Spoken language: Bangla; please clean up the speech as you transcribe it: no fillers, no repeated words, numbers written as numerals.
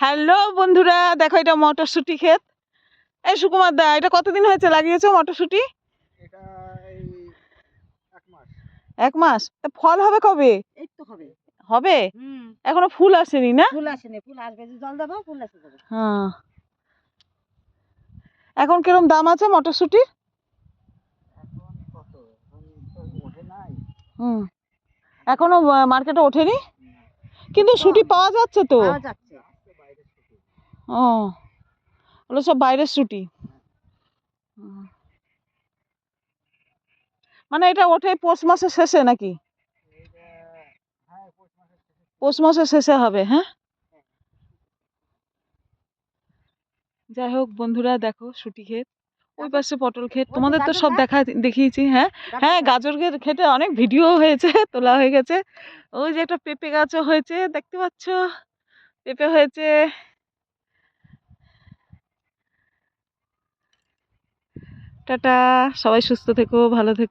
হ্যালো বন্ধুরা, দেখো এটা মটরশুঁটি ক্ষেত। এই সুকুমার দা, এটা কতদিন হয়েছে লাগিয়েছো মটরশুঁটি? এটা এই 1 মাস। 1 মাস? তা ফল হবে কবে? এই তো হবে। হবে? হুম। এখনো ফুল আসেনি না? ফুল আসেনি, ফুল আসবে, যে জল দেবো ফুল এসে যাবে। হ্যাঁ। এখন কিরম দাম আছে মটরশুঁটির? এখন কত? এখন তো ওঠে নাই। হুম। এখনো মার্কেটে ওঠেনি, না, কিন্তু শুঁটি পাওয়া যাচ্ছে তো। পাওয়া যাচ্ছে। আসছে বাইরের থেকে। ও, ওগুলো সব বাইরের শুঁটি। হুম। মানে এটা ওঠে পৌষ মাসের শেষে নাকি? এইটা হ্যাঁ, পৌষ মাসের শেষে। পৌষ মাসের শেষে হবে, হ্যাঁ। যাই হোক বন্ধুরা, দেখো শুঁটি ক্ষেত, ওই পাশে পটল ক্ষেত, ওই যে তোমাদের তো গাজর সব গাছ? দেখিয়েছি। হ্যাঁ হ্যাঁ, গাজর গাছ। গাজর ক্ষেতে অনেক ভিডিও হয়েছে, তোলা হয়ে গেছে। ওই যে একটা পেঁপে গাছও হয়েছে, দেখতে পাচ্ছ, পেঁপে হয়েছে। টাটা, সবাই সুস্থ থেকো, ভালো থেকো।